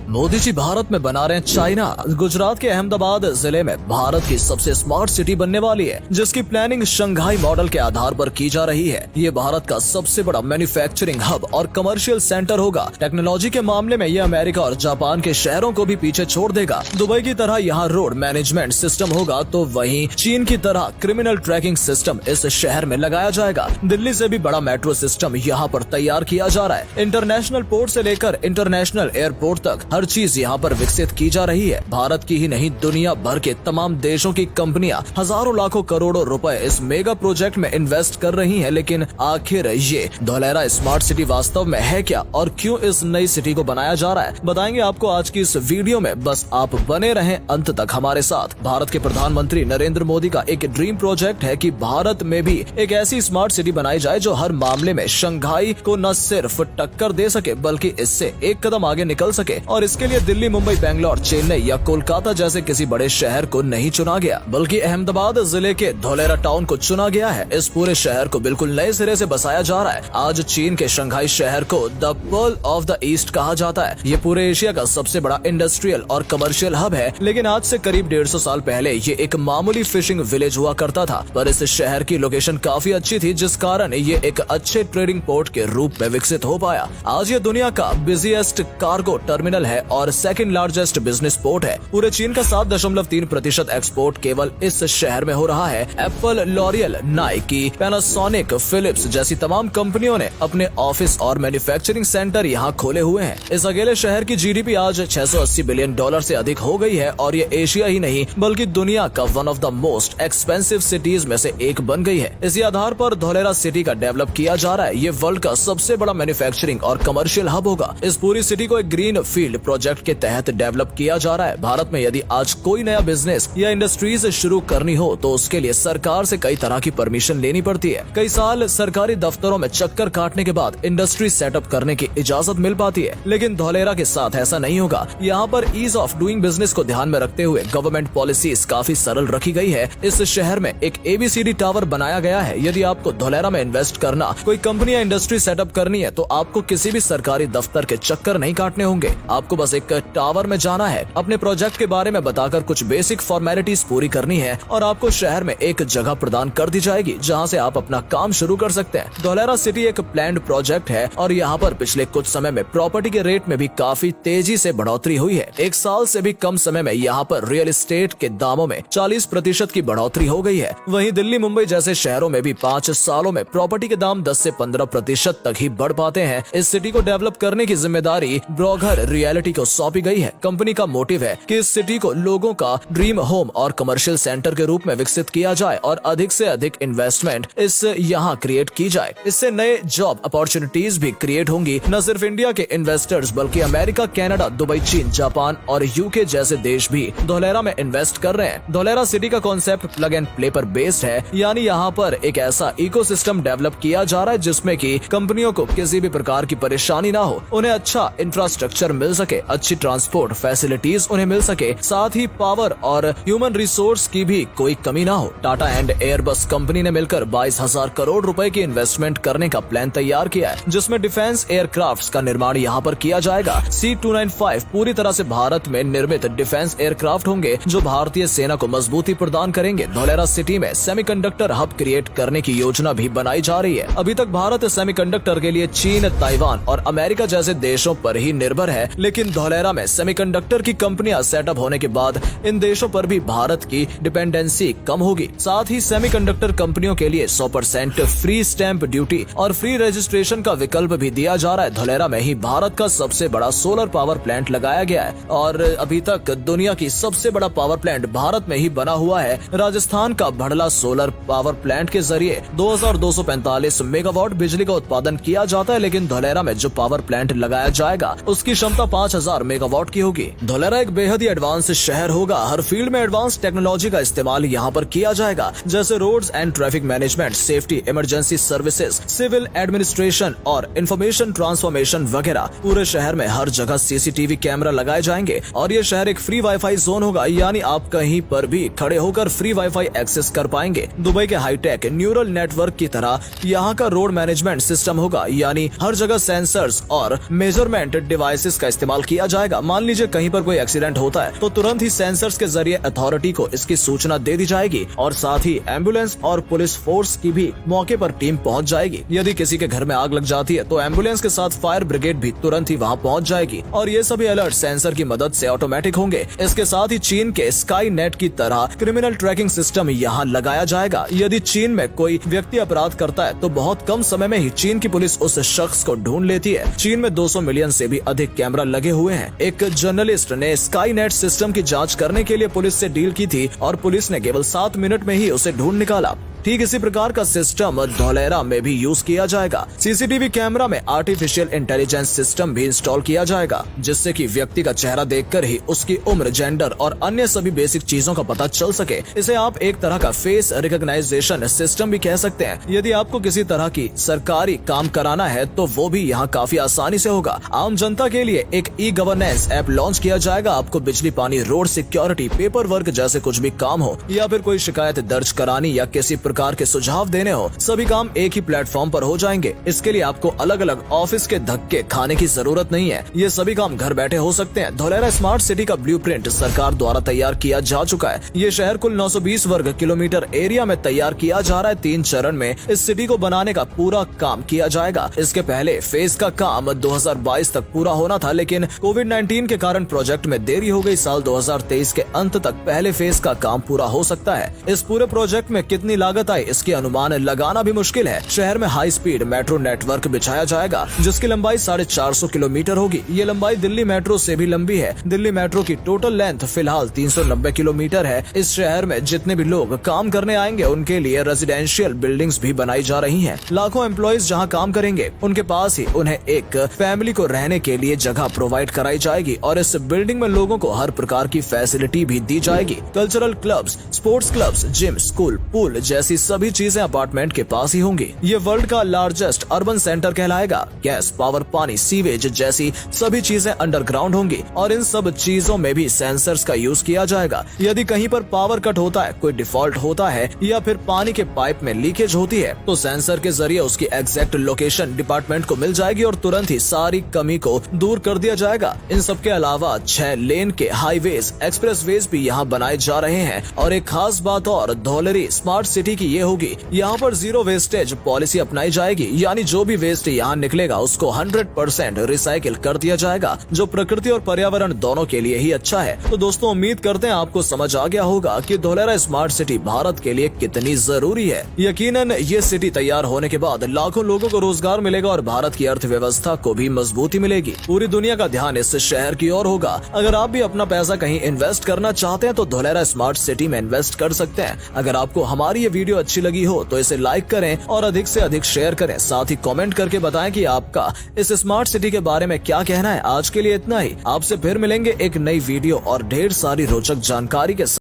मोदी जी भारत में बना रहे हैं चाइना। गुजरात के अहमदाबाद जिले में भारत की सबसे स्मार्ट सिटी बनने वाली है, जिसकी प्लानिंग शंघाई मॉडल के आधार पर की जा रही है। ये भारत का सबसे बड़ा मैन्युफैक्चरिंग हब और कमर्शियल सेंटर होगा। टेक्नोलॉजी के मामले में ये अमेरिका और जापान के शहरों को भी पीछे छोड़ देगा। दुबई की तरह यहाँ रोड मैनेजमेंट सिस्टम होगा, तो वहीं चीन की तरह क्रिमिनल ट्रैकिंग सिस्टम इस शहर में लगाया जाएगा। दिल्ली से भी बड़ा मेट्रो सिस्टम यहाँ पर तैयार किया जा रहा है। इंटरनेशनल पोर्ट से लेकर इंटरनेशनल एयरपोर्ट तक हर चीज यहाँ पर विकसित की जा रही है। भारत की ही नहीं, दुनिया भर के तमाम देशों की कंपनियां हजारों लाखों करोड़ों रुपए इस मेगा प्रोजेक्ट में इन्वेस्ट कर रही हैं। लेकिन आखिर ये धोलेरा स्मार्ट सिटी वास्तव में है क्या और क्यों इस नई सिटी को बनाया जा रहा है, बताएंगे आपको आज की इस वीडियो में। बस आप बने रहें अंत तक हमारे साथ। भारत के प्रधानमंत्री नरेंद्र मोदी का एक ड्रीम प्रोजेक्ट है कि भारत में भी एक ऐसी स्मार्ट सिटी बनाई जाए जो हर मामले में शंघाई को न सिर्फ टक्कर दे सके बल्कि इससे एक कदम आगे निकल सके। और इसके लिए दिल्ली, मुंबई, बेंगलोर, चेन्नई या कोलकाता जैसे किसी बड़े शहर को नहीं चुना गया, बल्कि अहमदाबाद जिले के धोलेरा टाउन को चुना गया है। इस पूरे शहर को बिल्कुल नए सिरे से बसाया जा रहा है। आज चीन के शंघाई शहर को the pearl of the east कहा जाता है। ये पूरे एशिया का सबसे बड़ा इंडस्ट्रियल और कमर्शियल हब है। लेकिन आज से करीब 150 साल पहले ये एक मामूली फिशिंग विलेज हुआ करता था, पर इस शहर की लोकेशन काफी अच्छी थी, जिस कारण ये एक अच्छे ट्रेडिंग पोर्ट के रूप में विकसित हो पाया। आज ये दुनिया का बिजिएस्ट कार्गो टर्मिनल है और सेकंड लार्जेस्ट बिजनेस पोर्ट है। पूरे चीन का 7.3% एक्सपोर्ट केवल इस शहर में हो रहा है। Apple, L'Oreal, Nike, Panasonic, Philips जैसी तमाम कंपनियों ने अपने ऑफिस और मैन्युफैक्चरिंग सेंटर यहाँ खोले हुए हैं। इस अकेले शहर की जीडीपी आज $680 बिलियन से अधिक हो गई है और ये एशिया ही नहीं बल्कि दुनिया का one of the most expensive cities में से एक बन गई है। इसी आधार पर धोलेरा सिटी का डेवलप किया जा रहा है। ये वर्ल्ड का सबसे बड़ा मैन्युफैक्चरिंग और कमर्शियल हब होगा। इस पूरी सिटी को एक ग्रीन फील्ड प्रोजेक्ट के तहत डेवलप किया जा रहा है। भारत में यदि आज कोई नया बिजनेस या इंडस्ट्रीज शुरू करनी हो तो उसके लिए सरकार से कई तरह की परमिशन लेनी पड़ती है। कई साल सरकारी दफ्तरों में चक्कर काटने के बाद इंडस्ट्री सेटअप करने की इजाजत मिल पाती है। लेकिन धोलेरा के साथ ऐसा नहीं होगा। यहाँ पर ईज ऑफ डूइंग बिजनेस को ध्यान में रखते हुए गवर्नमेंट पॉलिसीज काफी सरल रखी गई है। इस शहर में एक ABCD टावर बनाया गया है। यदि आपको धोलेरा में इन्वेस्ट करना, कोई कंपनी या इंडस्ट्री सेटअप करनी है तो आपको किसी भी सरकारी दफ्तर के चक्कर नहीं काटने होंगे। आपको बस एक टावर में जाना है, अपने प्रोजेक्ट के बारे में बताकर कुछ बेसिक फॉर्मेलिटीज पूरी करनी है और आपको शहर में एक जगह प्रदान कर दी जाएगी जहां से आप अपना काम शुरू कर सकते हैं। धोलेरा सिटी एक प्लान्ड प्रोजेक्ट है और यहाँ पर पिछले कुछ समय में प्रॉपर्टी के रेट में भी काफी तेजी से बढ़ोतरी हुई है। एक साल से भी कम समय में यहाँ पर रियल एस्टेट के दामों में 40% की बढ़ोतरी हो गई है। वहीं दिल्ली, मुंबई जैसे शहरों में भी 5 सालों में प्रॉपर्टी के दाम 10 से 15% तक ही बढ़ पाते हैं। इस सिटी को डेवलप करने की जिम्मेदारी ब्रोगर रियलिटी को सौंपी गई है। कंपनी का मोटिव है कि इस सिटी को लोगों का ड्रीम होम और कमर्शियल सेंटर के रूप में विकसित किया जाए और अधिक से अधिक इन्वेस्टमेंट इस यहाँ क्रिएट की जाए। इससे नए जॉब अपॉर्चुनिटीज भी क्रिएट होंगी। न सिर्फ इंडिया के इन्वेस्टर्स बल्कि अमेरिका, कनाडा, दुबई, चीन, जापान और यूके जैसे देश भी धोलेरा में इन्वेस्ट कर रहे हैं। धोलेरा सिटी का कॉन्सेप्ट प्लग एंड प्ले पर बेस्ड है, यानी यहाँ पर एक ऐसा इकोसिस्टम डेवलप किया जा रहा है जिसमें कि कंपनियों को किसी भी प्रकार की परेशानी ना हो, उन्हें अच्छा इंफ्रास्ट्रक्चर मिल सके, अच्छी ट्रांसपोर्ट फैसिलिटीज उन्हें मिल सके, साथ ही पावर और ह्यूमन रिसोर्स की भी कोई कमी ना हो। टाटा एंड एयरबस कंपनी ने मिलकर 22,000 करोड़ रुपए की इन्वेस्टमेंट करने का प्लान तैयार किया है, जिसमें डिफेंस एयरक्राफ्ट का निर्माण यहाँ पर किया जाएगा। C-295 पूरी तरह से भारत में निर्मित डिफेंस एयरक्राफ्ट होंगे जो भारतीय सेना को मजबूती प्रदान करेंगे। धोलेरा सिटी में सेमीकंडक्टर हब क्रिएट करने की योजना भी बनाई जा रही है। अभी तक भारत सेमीकंडक्टर के लिए चीन, ताइवान और अमेरिका जैसे देशों पर ही निर्भर है, लेकिन धोलेरा में सेमीकंडक्टर की कंपनियां सेटअप होने के बाद इन देशों पर भी भारत की डिपेंडेंसी कम होगी। साथ ही सेमीकंडक्टर कंपनियों के लिए 100% फ्री स्टैंप ड्यूटी और फ्री रजिस्ट्रेशन का विकल्प भी दिया जा रहा है। धोलेरा में ही भारत का सबसे बड़ा सोलर पावर प्लांट लगाया गया है और अभी तक दुनिया की सबसे बड़ा पावर प्लांट भारत में ही बना हुआ है। राजस्थान का भड़ला सोलर पावर प्लांट के जरिए 2245 मेगावाट बिजली का उत्पादन किया जाता है, लेकिन धोलेरा में जो पावर प्लांट लगाया जाएगा उसकी क्षमता 5000 मेगावाट की होगी। धोलेरा एक बेहद ही एडवांस शहर होगा। हर फील्ड में एडवांस टेक्नोलॉजी का इस्तेमाल यहाँ पर किया जाएगा, जैसे roads and traffic management, safety, emergency services, civil administration और इंफॉर्मेशन ट्रांसफॉर्मेशन वगैरह। पूरे शहर में हर जगह CCTV कैमरा लगाए जाएंगे और ये शहर एक फ्री वाईफाई जोन होगा, यानी आप कहीं पर भी खड़े होकर फ्री वाईफाई एक्सेस कर पाएंगे। दुबई के हाईटेक न्यूरल नेटवर्क की तरह यहाँ का रोड मैनेजमेंट सिस्टम होगा, यानी हर जगह सेंसर्स और मेजरमेंट डिवाइसेस का इस्तेमाल इंस्टॉल किया जाएगा। मान लीजिए कहीं पर कोई एक्सीडेंट होता है तो तुरंत ही सेंसर्स के जरिए अथॉरिटी को इसकी सूचना दे दी जाएगी और साथ ही एम्बुलेंस और पुलिस फोर्स की भी मौके पर टीम पहुंच जाएगी। यदि किसी के घर में आग लग जाती है तो एम्बुलेंस के साथ फायर ब्रिगेड भी तुरंत ही वहां पहुंच जाएगी और ये सभी अलर्ट सेंसर की मदद से ऑटोमेटिक होंगे। इसके साथ ही चीन के स्काई नेट की तरह क्रिमिनल ट्रैकिंग सिस्टम यहाँ लगाया जाएगा। यदि चीन में कोई व्यक्ति अपराध करता है तो बहुत कम समय में ही चीन की पुलिस उस शख्स को ढूंढ लेती है। चीन में 200 मिलियन से भी अधिक कैमरा लगे हुए हैं। एक जर्नलिस्ट ने स्काई नेट सिस्टम की जांच करने के लिए पुलिस से डील की थी और पुलिस ने केवल 7 मिनट में ही उसे ढूंढ निकाला। ठीक इसी प्रकार का सिस्टम धोलेरा में भी यूज किया जाएगा। सीसीटीवी कैमरा में आर्टिफिशियल इंटेलिजेंस सिस्टम भी इंस्टॉल किया जाएगा, जिससे कि व्यक्ति का चेहरा देखकर ही उसकी उम्र, जेंडर और अन्य सभी बेसिक चीजों का पता चल सके। इसे आप एक तरह का फेस रिकॉग्नाइजेशन सिस्टम भी कह सकते हैं। यदि आपको किसी तरह की सरकारी काम कराना है तो वो भी यहाँ काफी आसानी से होगा। आम जनता के लिए एक ई गवर्नेंस ऐप लॉन्च किया जाएगा। आपको बिजली, पानी, रोड सिक्योरिटी, पेपर वर्क जैसे कुछ भी काम हो या फिर कोई शिकायत दर्ज करानी या किसी प्रकार के सुझाव देने हो, सभी काम एक ही प्लेटफॉर्म पर हो जाएंगे। इसके लिए आपको अलग अलग ऑफिस के धक्के खाने की जरूरत नहीं है। ये सभी काम घर बैठे हो सकते हैं। धोलेरा स्मार्ट सिटी का ब्लूप्रिंट सरकार द्वारा तैयार किया जा चुका है। ये शहर कुल 920 वर्ग किलोमीटर एरिया में तैयार किया जा रहा है। 3 चरण में इस सिटी को बनाने का पूरा काम किया जाएगा। इसके पहले फेज का काम 2022 तक पूरा होना था, लेकिन कोविड-19 के कारण प्रोजेक्ट में देरी हो गई। साल 2023 के अंत तक पहले फेज का काम पूरा हो सकता है। इस पूरे प्रोजेक्ट में कितनी लागत आई इसकी अनुमान लगाना भी मुश्किल है। शहर में हाई स्पीड मेट्रो नेटवर्क बिछाया जाएगा, जिसकी लंबाई 450 किलोमीटर होगी। ये लंबाई दिल्ली मेट्रो से भी लंबी है। दिल्ली मेट्रो की टोटल लेंथ फिलहाल 390 किलोमीटर है। इस शहर में जितने भी लोग काम करने आएंगे उनके लिए रेजिडेंशियल बिल्डिंग्स भी बनाई जा रही हैं। लाखों एम्प्लॉइज जहां काम करेंगे उनके पास ही उन्हें एक फैमिली को रहने के लिए जगह प्रोवाइड कराई जाएगी और इस बिल्डिंग में लोगों को हर प्रकार की फैसिलिटी भी दी जाएगी। Cultural clubs, sports clubs, gym, school, pool जैसी सभी चीजें अपार्टमेंट के पास ही होंगी। ये वर्ल्ड का लार्जेस्ट अर्बन सेंटर कहलाएगा। गैस, पावर, पानी, सीवेज जैसी सभी चीजें अंडरग्राउंड होंगी और इन सब चीजों में भी सेंसर्स का यूज किया जाएगा। यदि कहीं पर पावर कट होता है, कोई डिफॉल्ट होता है या फिर पानी के पाइप में लीकेज होती है तो सेंसर के जरिए उसकी एग्जैक्ट लोकेशन डिपार्टमेंट को मिल जाएगी और तुरंत ही सारी कमी को दूर कर दिया जाएगा। इन सब के अलावा 6 लेन के हाईवेज, एक्सप्रेसवेज भी यहाँ बनाए जा रहे हैं और एक खास बात और धोलेरी स्मार्ट सिटी की ये होगी, यहाँ पर जीरो वेस्टेज पॉलिसी अपनाई जाएगी। यानी जो भी वेस्ट यहाँ निकलेगा उसको 100% रिसाइकिल कर दिया जाएगा, जो प्रकृति और पर्यावरण दोनों के लिए ही अच्छा है। तो दोस्तों, उम्मीद करते हैं आपको समझ आ गया होगा कि धोलेरा स्मार्ट सिटी भारत के लिए कितनी जरूरी है। यकीनन ये सिटी तैयार होने के बाद लाखों लोगों को रोजगार मिलेगा और भारत की अर्थव्यवस्था को भी मजबूती मिलेगी। पूरी दुनिया का ध्यान इस शहर की ओर होगा। अगर आप भी अपना पैसा कहीं इन्वेस्ट करना चाहते हैं तो धोलेरा स्मार्ट सिटी में इन्वेस्ट कर सकते हैं। अगर आपको हमारी ये वीडियो अच्छी लगी हो तो इसे लाइक करें और अधिक से अधिक शेयर करें। साथ ही कमेंट करके बताएं कि आपका इस स्मार्ट सिटी के बारे में क्या कहना है। आज के लिए इतना ही। आपसे फिर मिलेंगे एक नई वीडियो और ढेर सारी रोचक जानकारी के साथ।